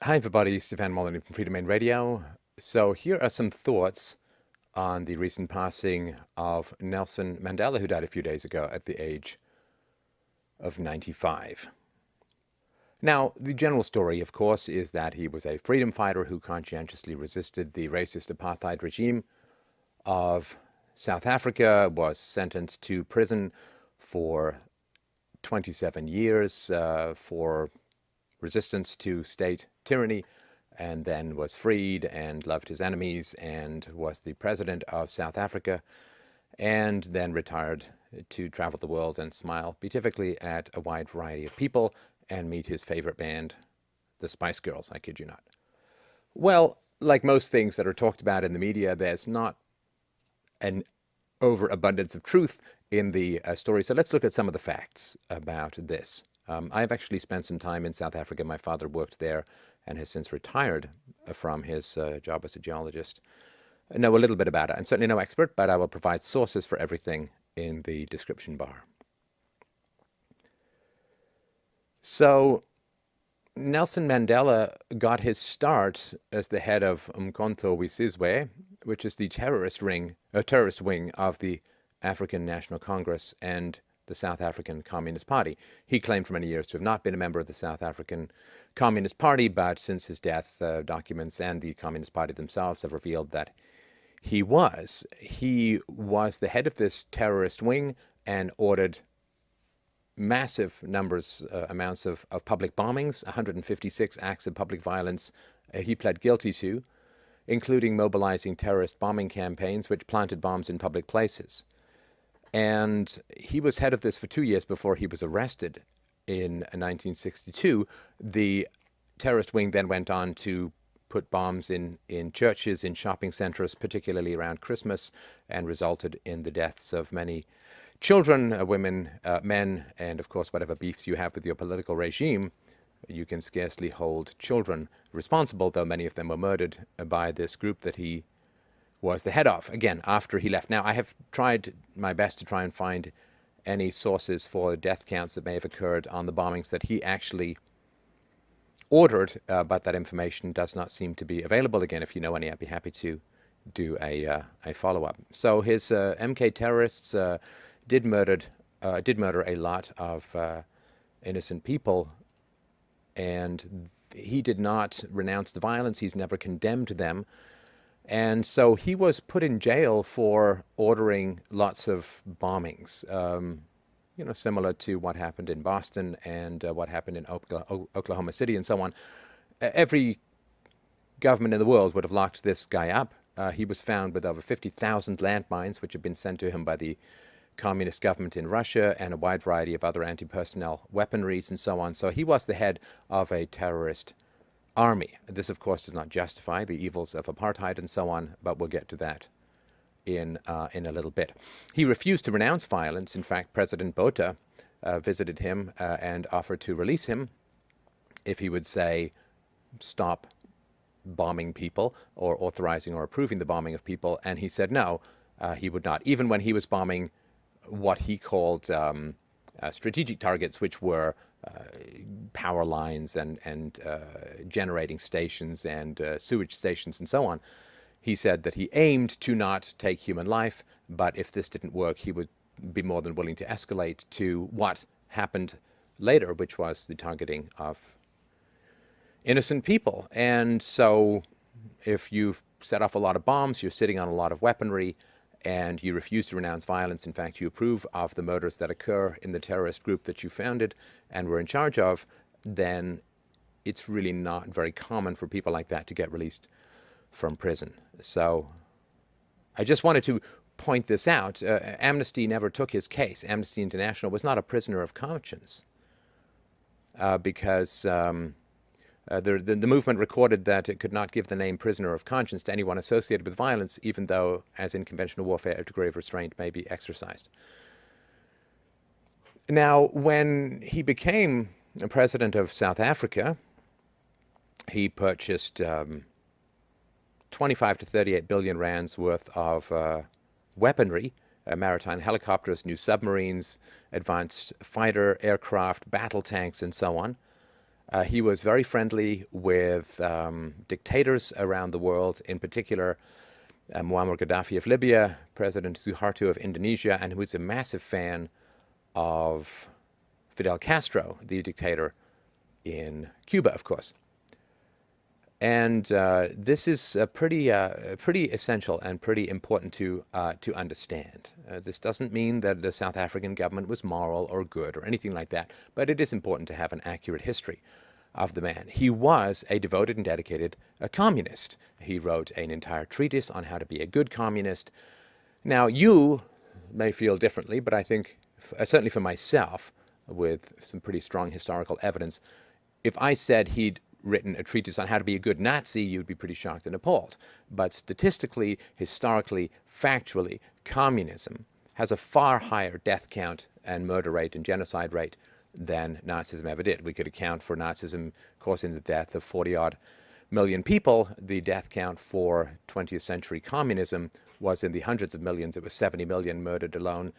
Hi, everybody. Stefan Molyneux from Freedomain Radio. So, here are some thoughts on the recent passing of Nelson Mandela, who died a few days ago at the age of 95. Now, the general story, of course, is that he was a freedom fighter who conscientiously resisted the racist apartheid regime of South Africa, was sentenced to prison for 27 years for resistance to state tyranny, and then was freed and loved his enemies and was the president of South Africa, and then retired to travel the world and smile beatifically at a wide variety of people and meet his favorite band, the Spice Girls. I kid you not. Well, like most things that are talked about in the media, there's not an overabundance of truth in the story. So let's look at some of the facts about this. I've actually spent some time in South Africa. My father worked there and has since retired from his job as a geologist. I know a little bit about it. I'm certainly no expert, but I will provide sources for everything in the description bar. So Nelson Mandela got his start as the head of Umkhonto we Sizwe, which is the terrorist wing of the African National Congress and the South African Communist Party. He claimed for many years to have not been a member of the South African Communist Party, but since his death, documents and the Communist Party themselves have revealed that he was. He was the head of this terrorist wing and ordered massive amounts of public bombings, 156 acts of public violence he pled guilty to, including mobilizing terrorist bombing campaigns which planted bombs in public places. And he was head of this for 2 years before he was arrested in 1962. The terrorist wing then went on to put bombs in churches, in shopping centers, particularly around Christmas, and resulted in the deaths of many children, women, men, and of course, whatever beefs you have with your political regime, you can scarcely hold children responsible, though many of them were murdered by this group that he was the head of, again, after he left. Now, I have tried my best to try and find any sources for death counts that may have occurred on the bombings that he actually ordered, but that information does not seem to be available. Again, if you know any, I'd be happy to do a follow-up. So his MK terrorists did murder a lot of innocent people, and he did not renounce the violence. He's never condemned them. And so he was put in jail for ordering lots of bombings, similar to what happened in Boston and what happened in Oklahoma City and so on. Every government in the world would have locked this guy up. He was found with over 50,000 landmines, which had been sent to him by the communist government in Russia, and a wide variety of other anti-personnel weaponries and so on. So he was the head of a terrorist army. This, of course, does not justify the evils of apartheid and so on, but we'll get to that in a little bit. He refused to renounce violence. In fact, President Botha visited him and offered to release him if he would say, stop bombing people or authorizing or approving the bombing of people, and he said no, he would not, even when he was bombing what he called strategic targets, which were power lines and generating stations and sewage stations and so on. He said that he aimed to not take human life, but if this didn't work, he would be more than willing to escalate to what happened later, which was the targeting of innocent people. And so if you've set off a lot of bombs, you're sitting on a lot of weaponry, and you refuse to renounce violence, in fact, you approve of the murders that occur in the terrorist group that you founded and were in charge of, then it's really not very common for people like that to get released from prison. So I just wanted to point this out. Amnesty never took his case. Amnesty International was not a prisoner of conscience because the movement recorded that it could not give the name prisoner of conscience to anyone associated with violence, even though, as in conventional warfare, a degree of restraint may be exercised. Now, when he became president of South Africa, he purchased 25 to 38 billion rands worth of weaponry, maritime helicopters, new submarines, advanced fighter aircraft, battle tanks, and so on. He was very friendly with dictators around the world, in particular Muammar Gaddafi of Libya, President Suharto of Indonesia, and who was a massive fan of Fidel Castro, the dictator in Cuba, of course. And this is pretty essential and pretty important to understand. This doesn't mean that the South African government was moral or good or anything like that, but it is important to have an accurate history of the man. He was a devoted and dedicated communist. He wrote an entire treatise on how to be a good communist. Now, you may feel differently, but I think, certainly for myself, with some pretty strong historical evidence, if I said he'd written a treatise on how to be a good Nazi, you'd be pretty shocked and appalled. But statistically, historically, factually, communism has a far higher death count and murder rate and genocide rate than Nazism ever did. We could account for Nazism causing the death of 40-odd million people. The death count for 20th century communism was in the hundreds of millions. It was 70 million murdered alone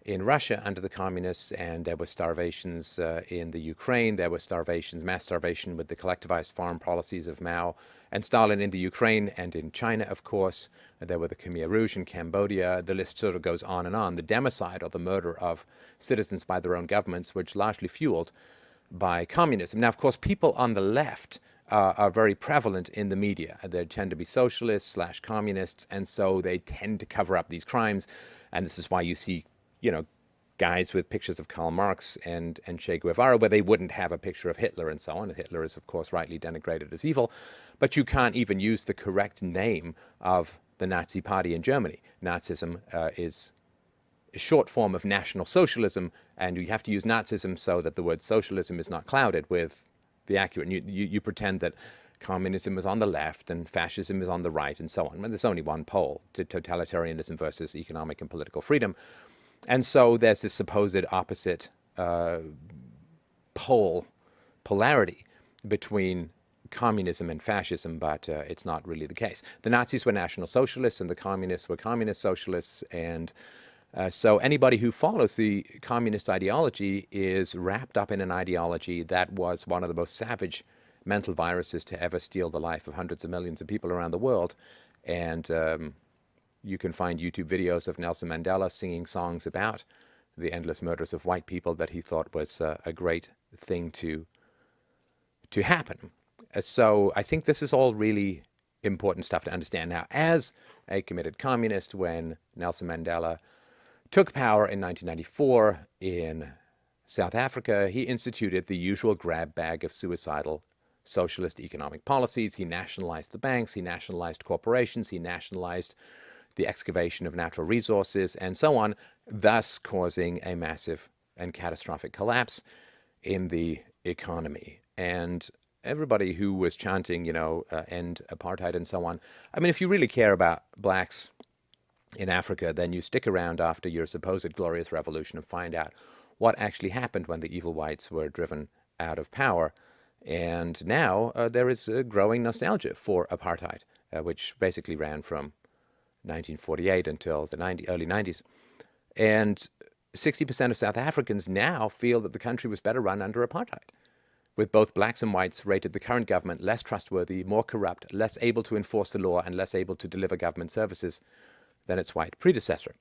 in Russia under the communists, and there were starvations in the Ukraine. There were starvations, mass starvation with the collectivized farm policies of Mao and Stalin in the Ukraine and in China, of course. There were the Khmer Rouge in Cambodia. The list sort of goes on and on. The democide, or the murder of citizens by their own governments, which largely fueled by communism. Now, of course, people on the left are very prevalent in the media. They tend to be socialists / communists, and so they tend to cover up these crimes. And this is why you see, guys with pictures of Karl Marx and Che Guevara, where they wouldn't have a picture of Hitler and so on. Hitler is, of course, rightly denigrated as evil, but you can't even use the correct name of the Nazi party in Germany. Nazism is a short form of National Socialism, and you have to use Nazism so that the word socialism is not clouded with the accurate. You pretend that communism is on the left and fascism is on the right and so on. Well, there's only one pole to totalitarianism versus economic and political freedom. And so there's this supposed opposite polarity between communism and fascism, but it's not really the case. The Nazis were National Socialists and the communists were Communist Socialists, and so anybody who follows the communist ideology is wrapped up in an ideology that was one of the most savage mental viruses to ever steal the life of hundreds of millions of people around the world. And you can find YouTube videos of Nelson Mandela singing songs about the endless murders of white people that he thought was a great thing to happen. So I think this is all really important stuff to understand. Now, as a committed communist, when Nelson Mandela took power in 1994 in South Africa, he instituted the usual grab bag of suicidal socialist economic policies. He nationalized the banks, he nationalized corporations, he nationalized the excavation of natural resources, and so on, thus causing a massive and catastrophic collapse in the economy. And everybody who was chanting, end apartheid and so on, I mean, if you really care about blacks in Africa, then you stick around after your supposed glorious revolution and find out what actually happened when the evil whites were driven out of power. And now there is a growing nostalgia for apartheid, which basically ran from 1948 until the early 90s. And 60% of South Africans now feel that the country was better run under apartheid, with both blacks and whites rated the current government less trustworthy, more corrupt, less able to enforce the law, and less able to deliver government services than its white predecessor.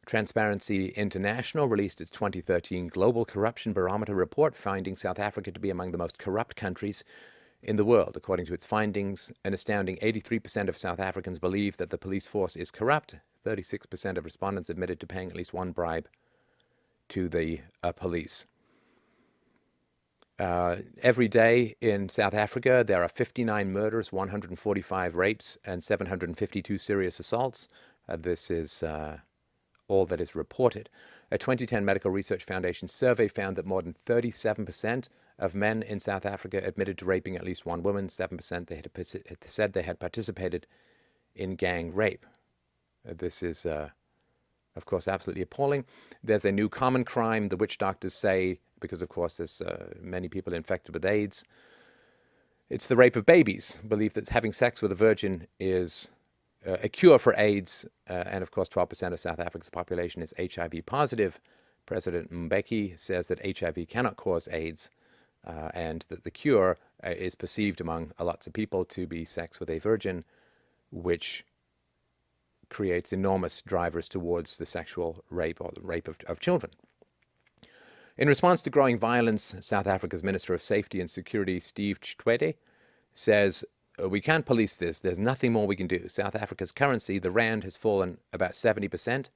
Transparency International released its 2013 Global Corruption Barometer report, finding South Africa to be among the most corrupt countries in the world. According to its findings, an astounding 83% of South Africans believe that the police force is corrupt. 36% of respondents admitted to paying at least one bribe to the police. Every day in South Africa, there are 59 murders, 145 rapes, and 752 serious assaults. This is all that is reported. A 2010 Medical Research Foundation survey found that more than 37% of men in South Africa admitted to raping at least one woman. 7% they had said they had participated in gang rape. This is, of course, absolutely appalling. There's a new common crime, the witch doctors say, because, of course, there's many people infected with AIDS. It's the rape of babies. Believe that having sex with a virgin is a cure for AIDS. And, of course, 12% of South Africa's population is HIV positive. President Mbeki says that HIV cannot cause AIDS. and that the cure is perceived among lots of people to be sex with a virgin, which creates enormous drivers towards the sexual rape or the rape of children. In response to growing violence, South Africa's Minister of Safety and Security, Steve Chitwede, says, we can't police this. There's nothing more we can do. South Africa's currency, the rand, has fallen about 70%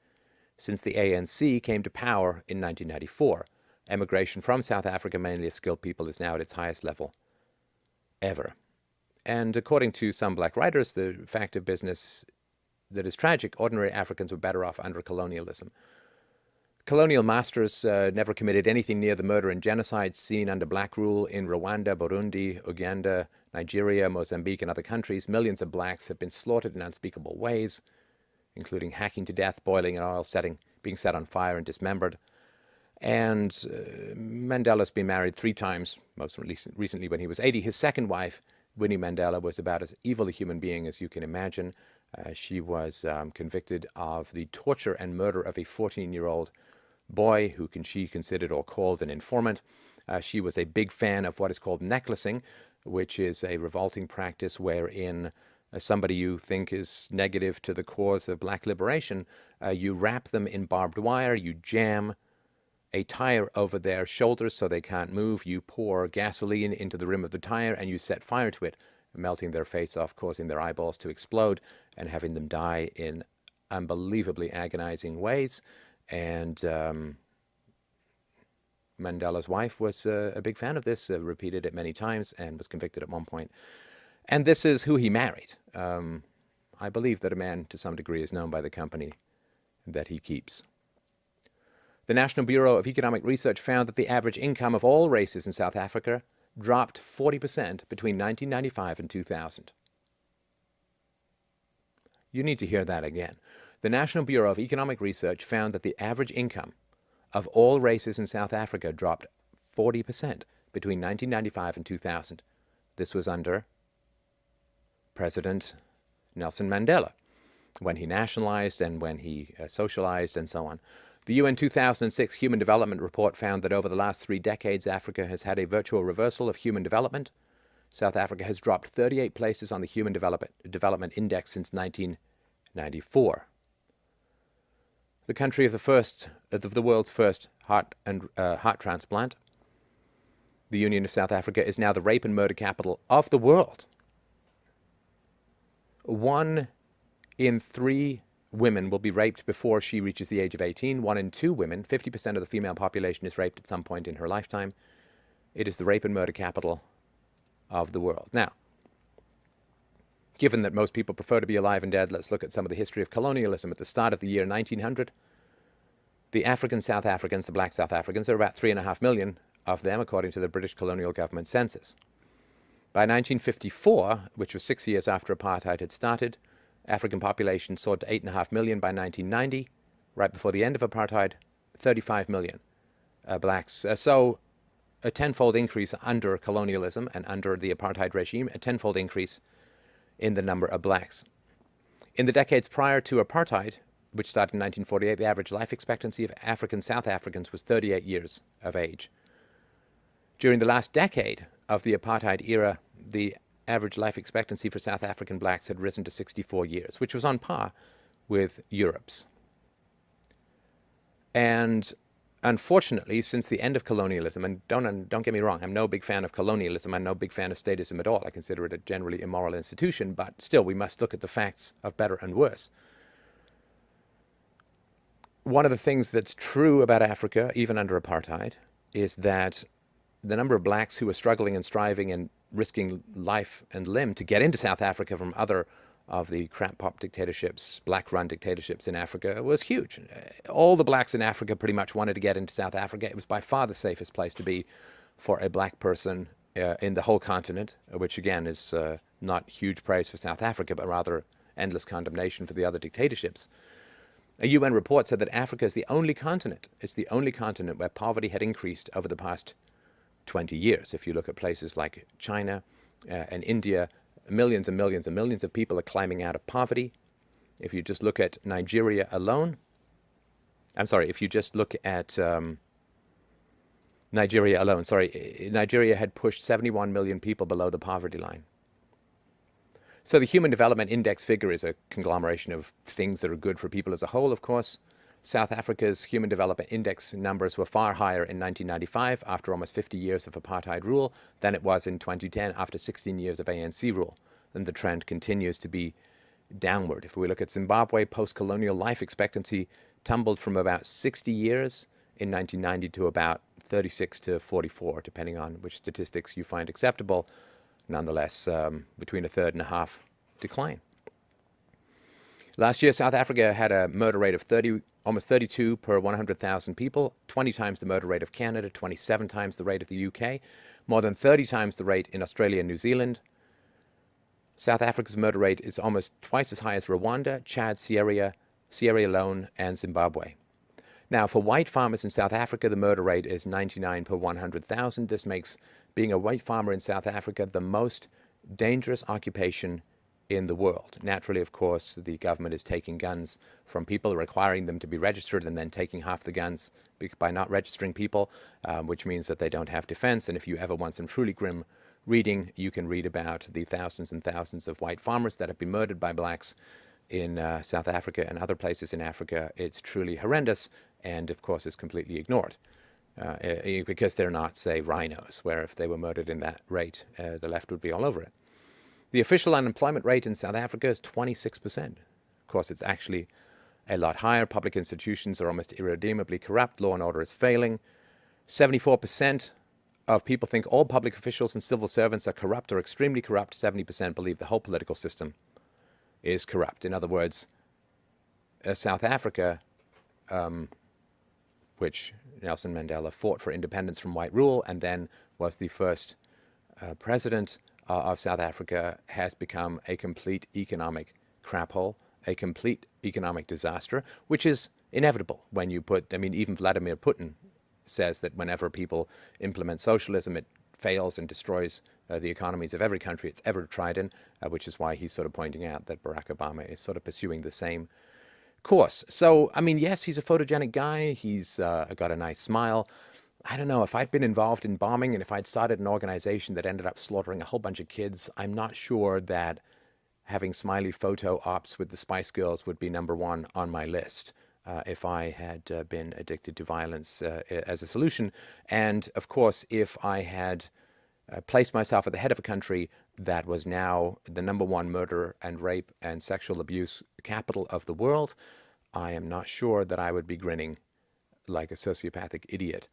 since the ANC came to power in 1994. Emigration from South Africa, mainly of skilled people, is now at its highest level ever. And according to some black writers, the fact of business that is tragic, ordinary Africans were better off under colonialism. Colonial masters never committed anything near the murder and genocide seen under black rule in Rwanda, Burundi, Uganda, Nigeria, Mozambique, and other countries. Millions of blacks have been slaughtered in unspeakable ways, including hacking to death, boiling in oil, being set on fire and dismembered. And Mandela's been married 3 times, most recently when he was 80. His second wife, Winnie Mandela, was about as evil a human being as you can imagine. She was convicted of the torture and murder of a 14-year-old boy who she considered or called an informant. She was a big fan of what is called necklacing, which is a revolting practice wherein somebody you think is negative to the cause of black liberation, you wrap them in barbed wire, you jam a tire over their shoulders so they can't move, you pour gasoline into the rim of the tire, and you set fire to it, melting their face off, causing their eyeballs to explode, and having them die in unbelievably agonizing ways. And Mandela's wife was a big fan of this, repeated it many times, and was convicted at one point. And this is who he married. I believe that a man, to some degree, is known by the company that he keeps. The National Bureau of Economic Research found that the average income of all races in South Africa dropped 40% between 1995 and 2000. You need to hear that again. The National Bureau of Economic Research found that the average income of all races in South Africa dropped 40% between 1995 and 2000. This was under President Nelson Mandela, when he nationalized and when he socialized and so on. The UN 2006 Human Development Report found that over the last 3 decades, Africa has had a virtual reversal of human development. South Africa has dropped 38 places on the Human Development Index since 1994. The country of the world's first heart transplant, the Union of South Africa, is now the rape and murder capital of the world. 1 in 3 women will be raped before she reaches the age of 18. 1 in 2 women, 50% of the female population, is raped at some point in her lifetime. It is the rape and murder capital of the world. Now, given that most people prefer to be alive and dead, let's look at some of the history of colonialism. At the start of the year 1900, the African South Africans, the black South Africans, there are about 3.5 million of them, according to the British colonial government census. By 1954, which was 6 years after apartheid had started, African population soared to 8.5 million. By 1990, right before the end of apartheid, 35 million blacks. So a tenfold increase under colonialism and under the apartheid regime, a tenfold increase in the number of blacks. In the decades prior to apartheid, which started in 1948, the average life expectancy of African South Africans was 38 years of age. During the last decade of the apartheid era, the average life expectancy for South African blacks had risen to 64 years, which was on par with Europe's. And unfortunately, since the end of colonialism, and don't get me wrong, I'm no big fan of colonialism, I'm no big fan of statism at all. I consider it a generally immoral institution, but still we must look at the facts of better and worse. One of the things that's true about Africa, even under apartheid, is that the number of blacks who were struggling and striving and risking life and limb to get into South Africa from other of the crap pop dictatorships, black-run dictatorships in Africa, was huge. All the blacks in Africa pretty much wanted to get into South Africa. It was by far the safest place to be for a black person in the whole continent, which again is not huge praise for South Africa, but rather endless condemnation for the other dictatorships. A UN report said that Africa is the only continent, it's the only continent where poverty had increased over the past 20 years. If you look at places like China and India, millions and millions and millions of people are climbing out of poverty. If you just look at Nigeria alone, if you just look at Nigeria alone, sorry, Nigeria had pushed 71 million people below the poverty line. So the Human Development Index figure is a conglomeration of things that are good for people as a whole, of course. South Africa's Human Development Index numbers were far higher in 1995, after almost 50 years of apartheid rule, than it was in 2010 after 16 years of ANC rule. And the trend continues to be downward. If we look at Zimbabwe, post-colonial life expectancy tumbled from about 60 years in 1990 to about 36 to 44, depending on which statistics you find acceptable. Nonetheless, between a third and a half decline. Last year, South Africa had a murder rate of almost 32 per 100,000 people, 20 times the murder rate of Canada, 27 times the rate of the UK, more than 30 times the rate in Australia and New Zealand. South Africa's murder rate is almost twice as high as Rwanda, Chad, Sierra Leone, and Zimbabwe. Now, for white farmers in South Africa, the murder rate is 99 per 100,000. This makes being a white farmer in South Africa the most dangerous occupation in the world. Naturally, of course, the government is taking guns from people, requiring them to be registered, and then taking half the guns by not registering people, which means that they don't have defense. And if you ever want some truly grim reading, you can read about the thousands and thousands of white farmers that have been murdered by blacks in South Africa and other places in Africa. It's truly horrendous, and of course is completely ignored. Because they're not, say, rhinos, where if they were murdered in that rate, the left would be all over it. The official unemployment rate in South Africa is 26%. Of course, it's actually a lot higher. Public institutions are almost irredeemably corrupt. Law and order is failing. 74% of people think all public officials and civil servants are corrupt or extremely corrupt. 70% believe the whole political system is corrupt. In other words, South Africa, which Nelson Mandela fought for independence from white rule and then was the first president of South Africa, has become a complete economic crap hole, a complete economic disaster, which is inevitable when you even Vladimir Putin says that whenever people implement socialism, it fails and destroys the economies of every country it's ever tried in, which is why he's sort of pointing out that Barack Obama is sort of pursuing the same course. So, yes, he's a photogenic guy. He's got a nice smile. I don't know, if I'd been involved in bombing and if I'd started an organization that ended up slaughtering a whole bunch of kids, I'm not sure that having smiley photo ops with the Spice Girls would be number one on my list if I had been addicted to violence as a solution. And of course, if I had placed myself at the head of a country that was now the number one murder and rape and sexual abuse capital of the world, I am not sure that I would be grinning like a sociopathic idiot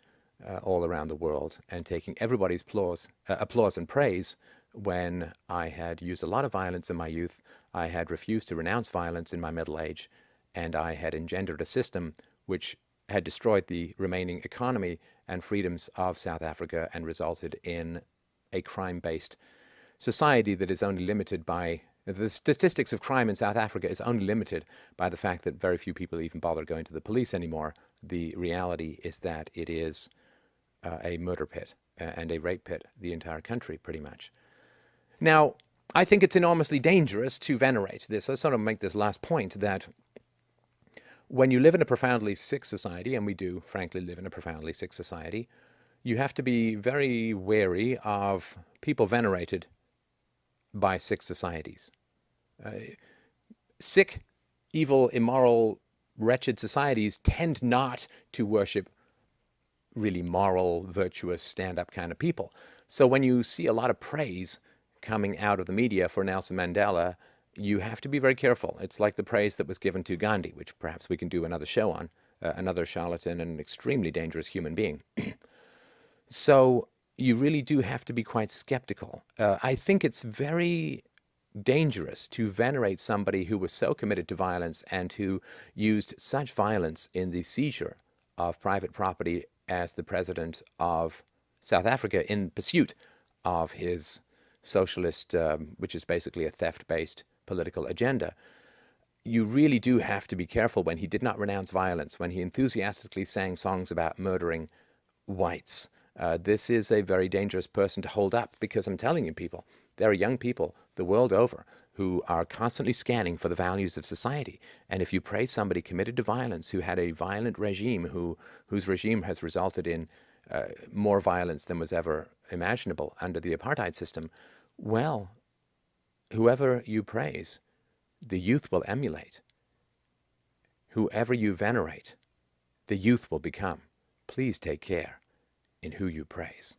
all around the world and taking everybody's applause and praise when I had used a lot of violence in my youth, I had refused to renounce violence in my middle age, and I had engendered a system which had destroyed the remaining economy and freedoms of South Africa and resulted in a crime-based society that is only limited by the statistics of crime in South Africa is only limited by the fact that very few people even bother going to the police anymore. The reality is that it is a murder pit and a rape pit, the entire country, pretty much. Now, I think it's enormously dangerous to venerate this. I sort of make this last point that when you live in a profoundly sick society, and we do, frankly, live in a profoundly sick society, you have to be very wary of people venerated by sick societies. Sick, evil, immoral, wretched societies tend not to worship really moral, virtuous, stand-up kind of people. So when you see a lot of praise coming out of the media for Nelson Mandela, you have to be very careful. It's like the praise that was given to Gandhi, which perhaps we can do another show on, another charlatan and an extremely dangerous human being. So you really do have to be quite skeptical. I think it's very dangerous to venerate somebody who was so committed to violence and who used such violence in the seizure of private property as the president of South Africa in pursuit of his socialist, which is basically a theft-based political agenda. You really do have to be careful when he did not renounce violence, when he enthusiastically sang songs about murdering whites. This is a very dangerous person to hold up, because I'm telling you, people, there are young people the world over who are constantly scanning for the values of society. And if you praise somebody committed to violence, who had a violent regime, whose regime has resulted in more violence than was ever imaginable under the apartheid system. Well, whoever you praise, the youth will emulate. Whoever you venerate, the youth will become. Please take care in who you praise.